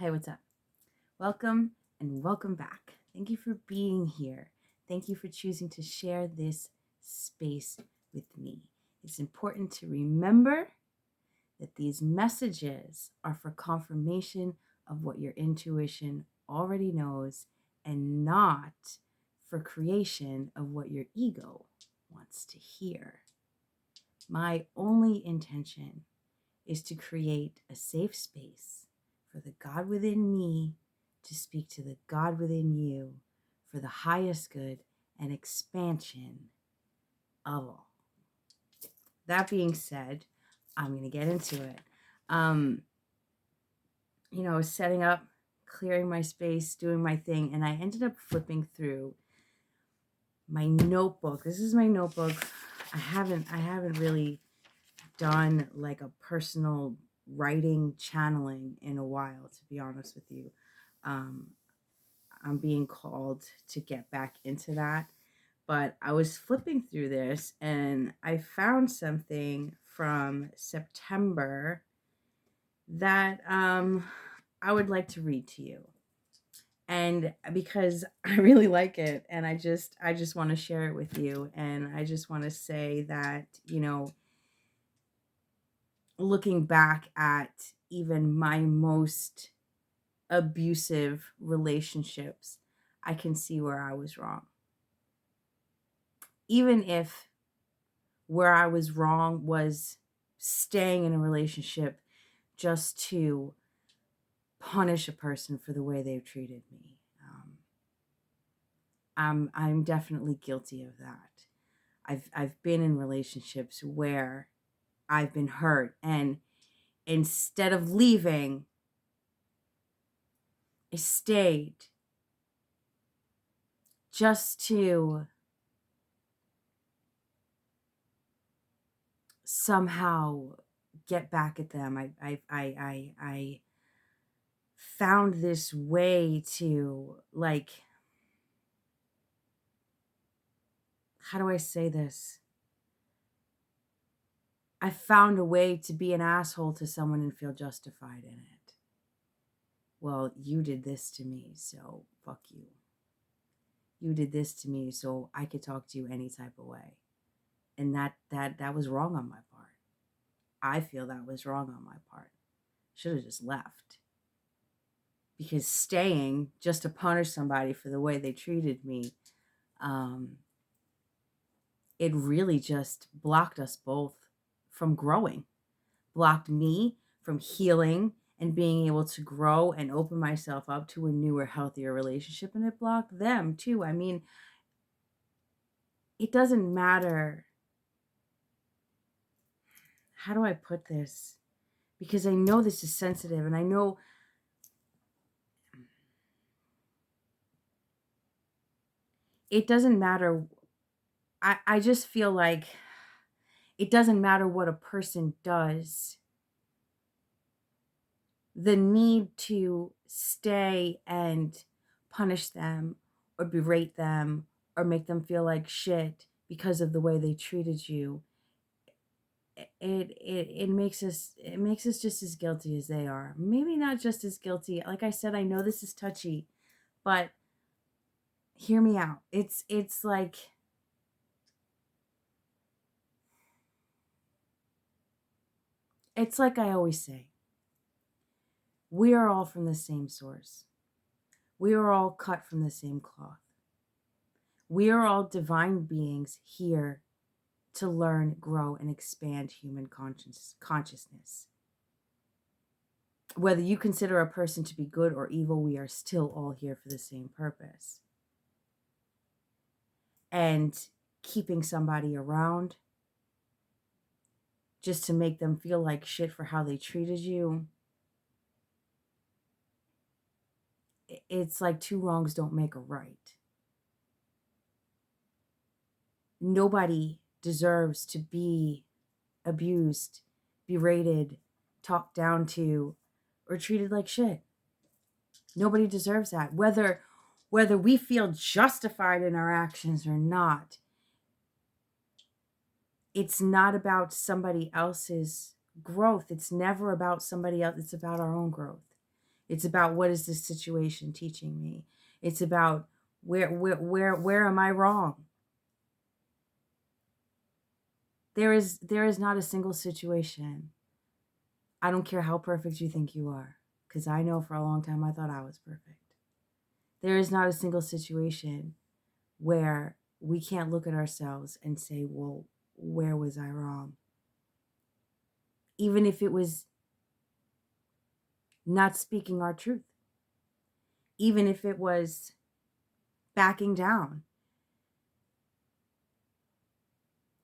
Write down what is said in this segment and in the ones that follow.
Hey, what's up? Welcome and welcome back. Thank you for being here. Thank you for choosing to share this space with me. It's important to remember that these messages are for confirmation of what your intuition already knows and not for creation of what your ego wants to hear. My only intention is to create a safe space for the God within me to speak to the God within you for the highest good and expansion of all. That being said, I'm going to get into it. Setting up, clearing my space, doing my thing, and I ended up flipping through my notebook. This is my notebook. I haven't really done like a personal writing channeling in a while, to be honest with you. I'm being called to get back into that, but I was flipping through this and I found something from September that I would like to read to you. And because I really like it and I just want to share it with you, and I just want to say that, looking back at even my most abusive relationships, I can see where I was wrong. Even if where I was wrong was staying in a relationship just to punish a person for the way they've treated me. I'm definitely guilty of that. I've been in relationships where I've been hurt, and instead of leaving, I stayed just to somehow get back at them. I found this way to, like, how do I say this? I found a way to be an asshole to someone and feel justified in it. Well, you did this to me, so fuck you. You did this to me, so I could talk to you any type of way. And that was wrong on my part. I feel that was wrong on my part. Should have just left. Because staying just to punish somebody for the way they treated me, it really just blocked us both from growing, blocked me from healing and being able to grow and open myself up to a newer, healthier relationship. And it blocked them too. I mean, it doesn't matter. How do I put this? Because I know this is sensitive, and I know it doesn't matter. I just feel like it doesn't matter what a person does. The need to stay and punish them or berate them or make them feel like shit because of the way they treated you, it makes us just as guilty as they are. Maybe not just as guilty. Like I said, I know this is touchy, but hear me out. It's like, I always say, we are all from the same source. We are all cut from the same cloth. We are all divine beings here to learn, grow, and expand human consciousness. Whether you consider a person to be good or evil, we are still all here for the same purpose. And keeping somebody around just to make them feel like shit for how they treated you, it's like two wrongs don't make a right. Nobody deserves to be abused, berated, talked down to, or treated like shit. Nobody deserves that. Whether we feel justified in our actions or not, it's not about somebody else's growth. It's never about somebody else. It's about our own growth. It's about, what is this situation teaching me? It's about, where am I wrong? There is not a single situation. I don't care how perfect you think you are, because I know for a long time I thought I was perfect. There is not a single situation where we can't look at ourselves and say, well, where was I wrong? Even if it was not speaking our truth, even if it was backing down.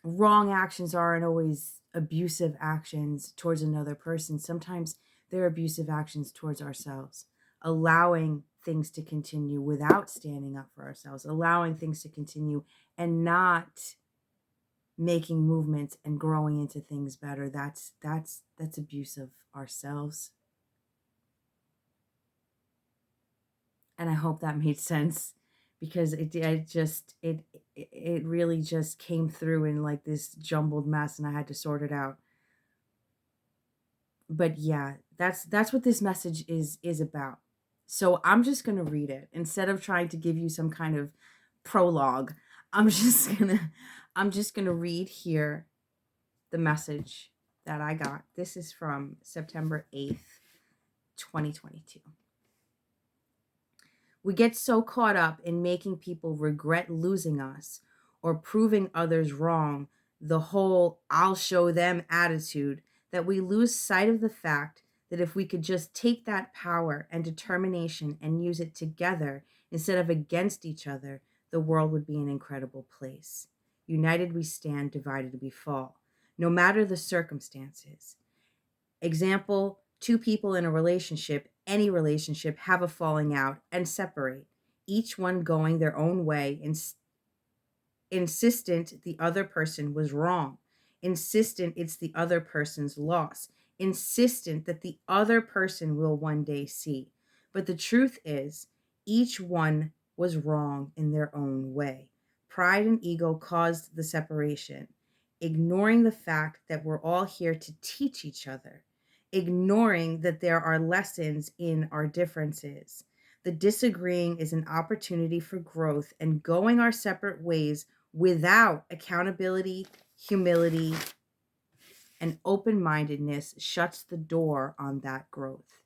Wrong actions aren't always abusive actions towards another person. Sometimes they're abusive actions towards ourselves, allowing things to continue without standing up for ourselves, allowing things to continue and not making movements and growing into things better. That's abuse of ourselves. And I hope that made sense, because it really just came through in like this jumbled mess, and I had to sort it out. But yeah, that's what this message is about. So I'm just going to read it instead of trying to give you some kind of prologue. I'm just going to read here the message that I got. This is from September 8th, 2022. We get so caught up in making people regret losing us or proving others wrong, the whole "I'll show them" attitude, that we lose sight of the fact that if we could just take that power and determination and use it together instead of against each other, the world would be an incredible place. United we stand, divided we fall, no matter the circumstances. Example, two people in a relationship, any relationship, have a falling out and separate, each one going their own way, insistent the other person was wrong, insistent it's the other person's loss, insistent that the other person will one day see. But the truth is, each one was wrong in their own way. Pride and ego caused the separation, ignoring the fact that we're all here to teach each other, ignoring that there are lessons in our differences. The disagreeing is an opportunity for growth, and going our separate ways without accountability, humility, and open mindedness shuts the door on that growth.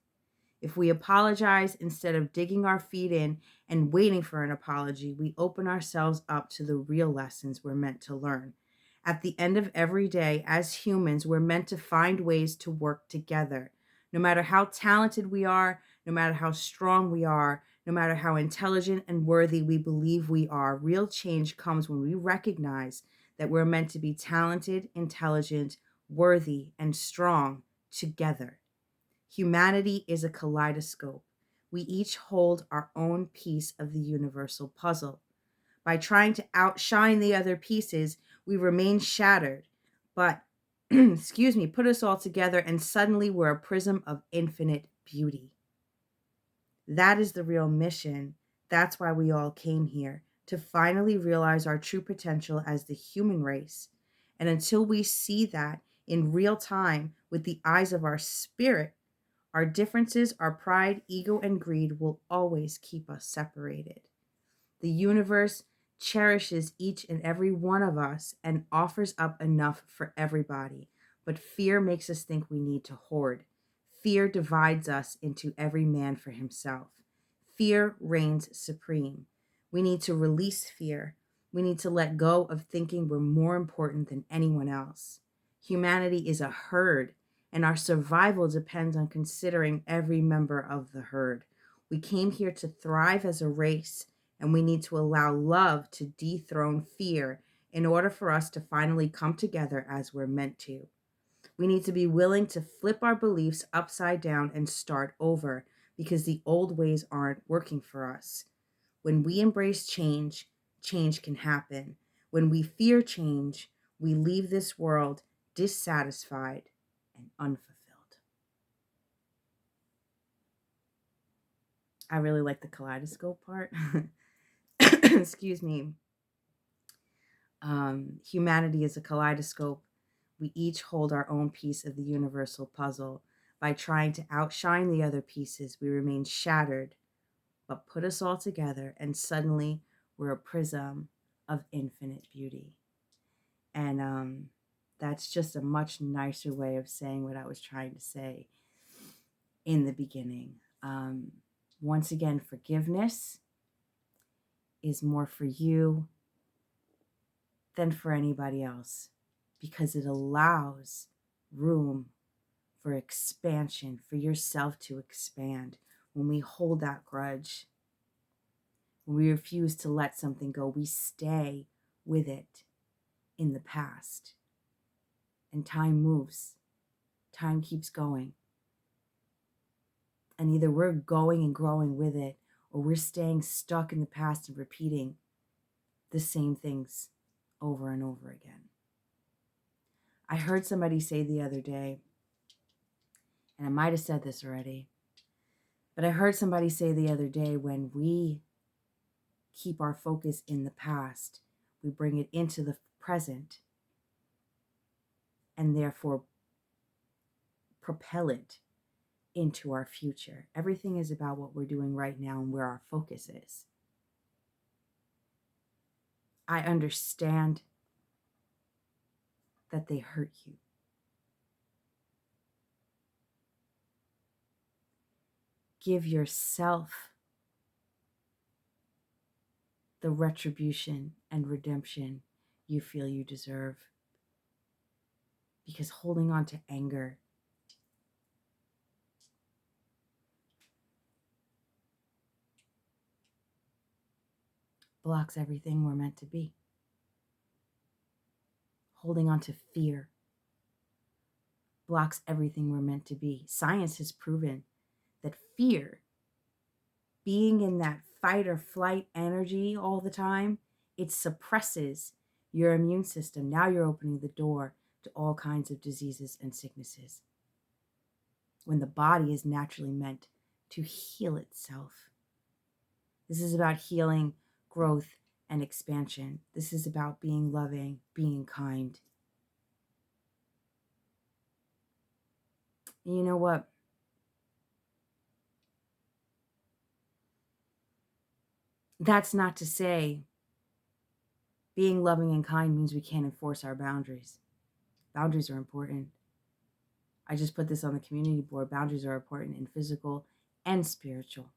If we apologize instead of digging our feet in and waiting for an apology, we open ourselves up to the real lessons we're meant to learn. At the end of every day, as humans, we're meant to find ways to work together. No matter how talented we are, no matter how strong we are, no matter how intelligent and worthy we believe we are, real change comes when we recognize that we're meant to be talented, intelligent, worthy, and strong together. Humanity is a kaleidoscope. We each hold our own piece of the universal puzzle. By trying to outshine the other pieces, we remain shattered. But, put us all together, and suddenly we're a prism of infinite beauty. That is the real mission. That's why we all came here, to finally realize our true potential as the human race. And until we see that in real time with the eyes of our spirit, our differences, our pride, ego, and greed will always keep us separated. The universe cherishes each and every one of us and offers up enough for everybody. But fear makes us think we need to hoard. Fear divides us into every man for himself. Fear reigns supreme. We need to release fear. We need to let go of thinking we're more important than anyone else. Humanity is a herd, and our survival depends on considering every member of the herd. We came here to thrive as a race, and we need to allow love to dethrone fear in order for us to finally come together as we're meant to. We need to be willing to flip our beliefs upside down and start over, because the old ways aren't working for us. When we embrace change, change can happen. When we fear change, we leave this world dissatisfied and unfulfilled. I really like the kaleidoscope part. Excuse me. Humanity is a kaleidoscope. We each hold our own piece of the universal puzzle. By trying to outshine the other pieces, we remain shattered, but put us all together, and suddenly we're a prism of infinite beauty. And that's just a much nicer way of saying what I was trying to say in the beginning. Once again, forgiveness is more for you than for anybody else, because it allows room for expansion, for yourself to expand. When we hold that grudge, when we refuse to let something go, we stay with it in the past. And time moves, time keeps going. And either we're going and growing with it, or we're staying stuck in the past and repeating the same things over and over again. I heard somebody say the other day, and I might have said this already, but I heard somebody say the other day, when we keep our focus in the past, we bring it into the present and therefore propel it into our future. Everything is about what we're doing right now and where our focus is. I understand that they hurt you. Give yourself the retribution and redemption you feel you deserve. Because holding on to anger blocks everything we're meant to be. Holding on to fear blocks everything we're meant to be. Science has proven that fear, being in that fight or flight energy all the time, it suppresses your immune system. Now you're opening the door to all kinds of diseases and sicknesses, when the body is naturally meant to heal itself. This is about healing, growth, and expansion. This is about being loving, being kind. And you know what? That's not to say being loving and kind means we can't enforce our boundaries. Boundaries are important. I just put this on the community board. Boundaries are important in physical and spiritual.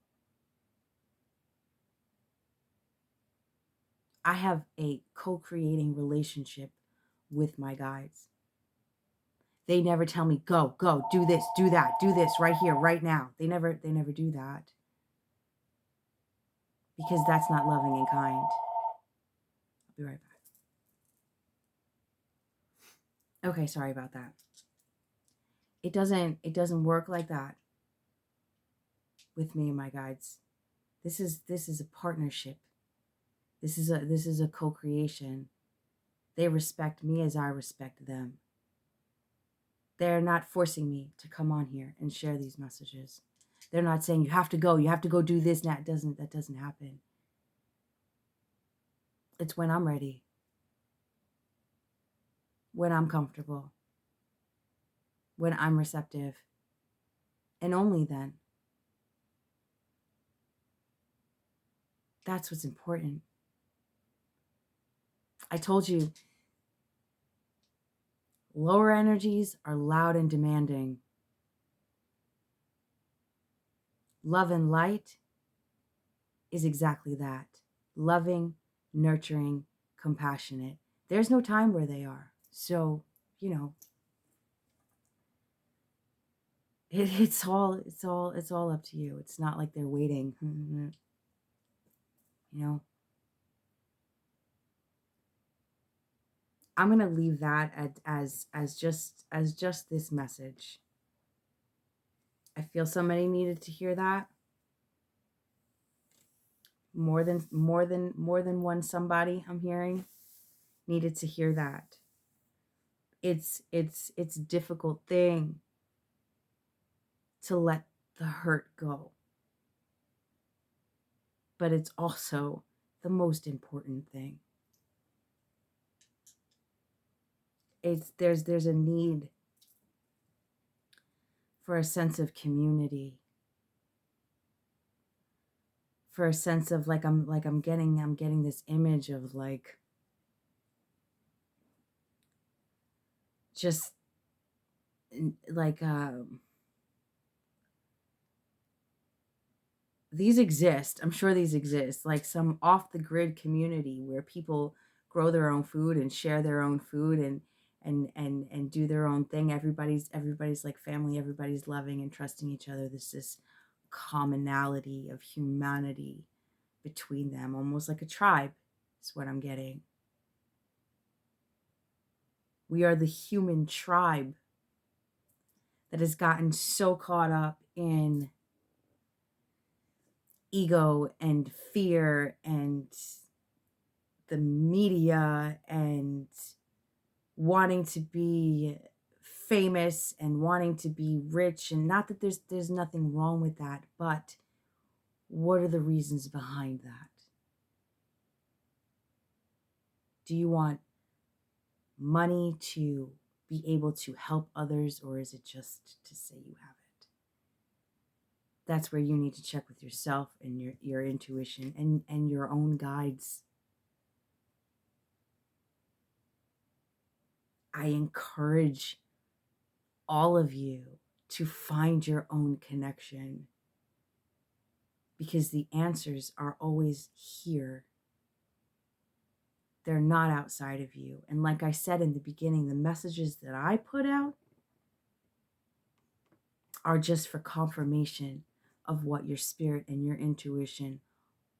I have a co-creating relationship with my guides. They never tell me, go, do this, do that, do this right here, right now. They never do that. Because that's not loving and kind. I'll be right back. Okay, sorry about that. It doesn't work like that with me and my guides. This is a partnership. This is a co-creation. They respect me as I respect them. They're not forcing me to come on here and share these messages. They're not saying you have to go do this now. That doesn't happen. It's when I'm ready. When I'm comfortable. When I'm receptive. And only then. That's what's important. I told you, lower energies are loud and demanding. Love and light is exactly that. Loving, nurturing, compassionate. There's no time where they are. So, it's all up to you. It's not like they're waiting. I'm gonna leave that as just this message. I feel somebody needed to hear that. More than one somebody I'm hearing needed to hear that. It's a difficult thing to let the hurt go. But it's also the most important thing. There's a need for a sense of community, for a sense of I'm getting this image of like just like these exist. I'm sure these exist, like some off the grid community where people grow their own food and share their own food and do their own thing. Everybody's like family, everybody's loving and trusting each other. There's this commonality of humanity between them, almost like a tribe is what I'm getting. We are the human tribe that has gotten so caught up in ego and fear and the media and wanting to be famous and wanting to be rich, and not that there's nothing wrong with that, but what are the reasons behind that? Do you want money to be able to help others, or is it just to say you have it? That's where you need to check with yourself and your intuition and your own guides. I encourage all of you to find your own connection, because the answers are always here. They're not outside of you. And like I said in the beginning, the messages that I put out are just for confirmation of what your spirit and your intuition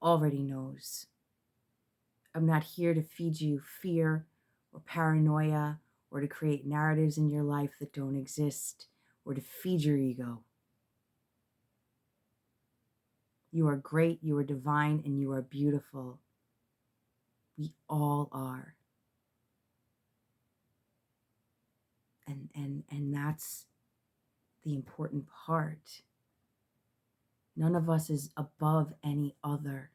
already knows. I'm not here to feed you fear or paranoia or to create narratives in your life that don't exist or to feed your ego. You are great, you are divine, and you are beautiful. We all are. And that's the important part. None of us is above any other.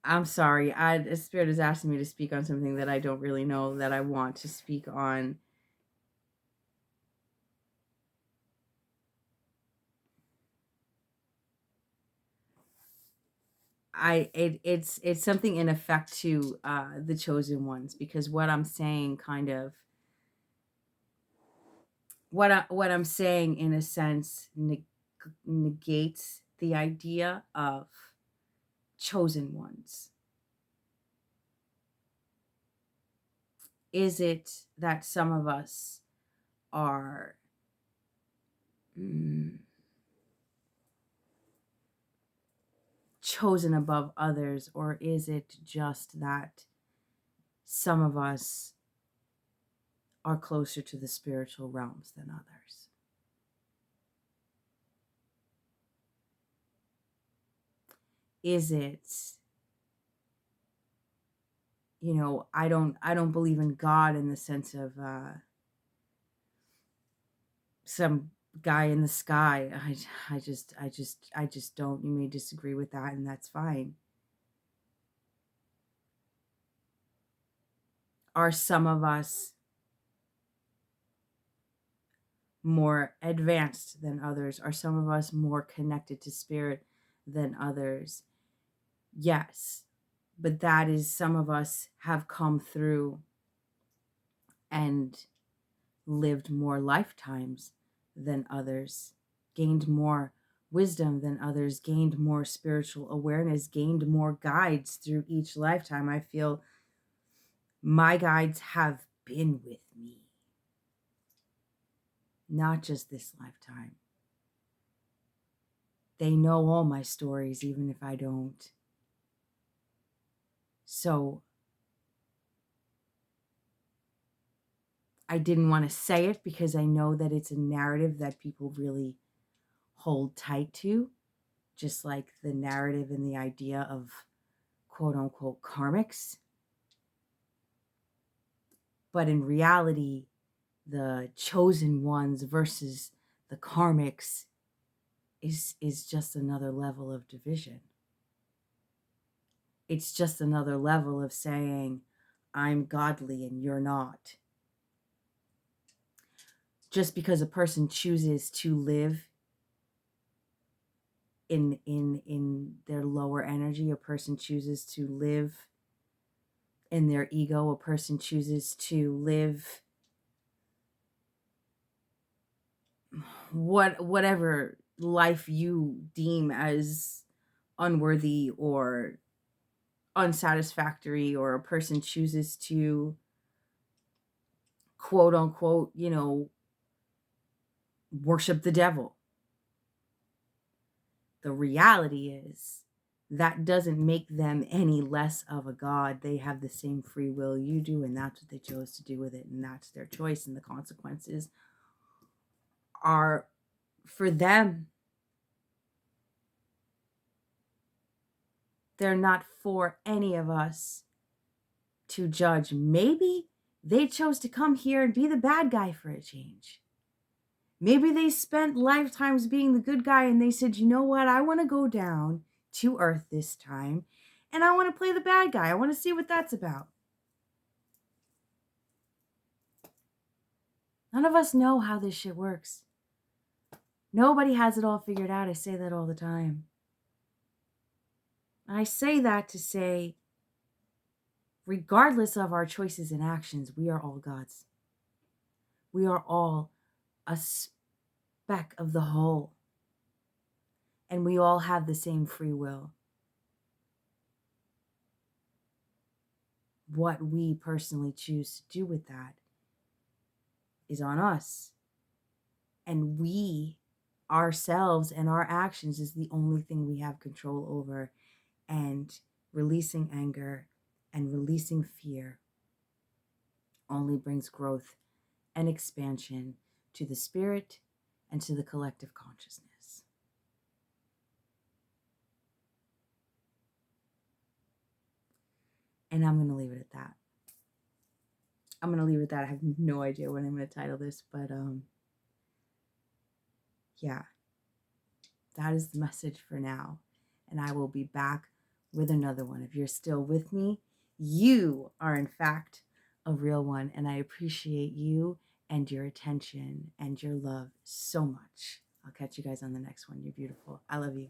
I'm sorry. The spirit is asking me to speak on something that I don't really know that I want to speak on. It's something in effect to the chosen ones, because what I'm saying kind of what I'm saying in a sense negates the idea of chosen ones. Is it that some of us are chosen above others, or is it just that some of us are closer to the spiritual realms than others? Is it, I don't believe in God in the sense of some guy in the sky. I just don't. You may disagree with that, and that's fine. Are some of us more advanced than others? Are some of us more connected to spirit than others? Yes, but that is, some of us have come through and lived more lifetimes than others, gained more wisdom than others, gained more spiritual awareness, gained more guides through each lifetime. I feel my guides have been with me, not just this lifetime. They know all my stories, even if I don't. So I didn't want to say it because I know that it's a narrative that people really hold tight to, just like the narrative and the idea of quote unquote karmics. But in reality, the chosen ones versus the karmics is just another level of division. It's just another level of saying, I'm godly and you're not. Just because a person chooses to live in their lower energy, a person chooses to live in their ego, a person chooses to live whatever life you deem as unworthy or unsatisfactory, or a person chooses to quote unquote, worship the devil. The reality is that doesn't make them any less of a god. They have the same free will you do, and that's what they chose to do with it, and that's their choice, and the consequences are for them. They're not for any of us to judge. Maybe they chose to come here and be the bad guy for a change. Maybe they spent lifetimes being the good guy and they said, you know what? I want to go down to Earth this time and I want to play the bad guy. I want to see what that's about. None of us know how this shit works. Nobody has it all figured out. I say that all the time. I say that to say, regardless of our choices and actions, we are all gods. We are all a speck of the whole. And we all have the same free will. What we personally choose to do with that is on us. And we, ourselves and our actions, is the only thing we have control over. And releasing anger and releasing fear only brings growth and expansion to the spirit and to the collective consciousness. And I'm going to leave it at that. I'm going to leave it at that. I have no idea what I'm going to title this, but yeah, that is the message for now. And I will be back with another one. If you're still with me, you are in fact a real one. And I appreciate you and your attention and your love so much. I'll catch you guys on the next one. You're beautiful. I love you.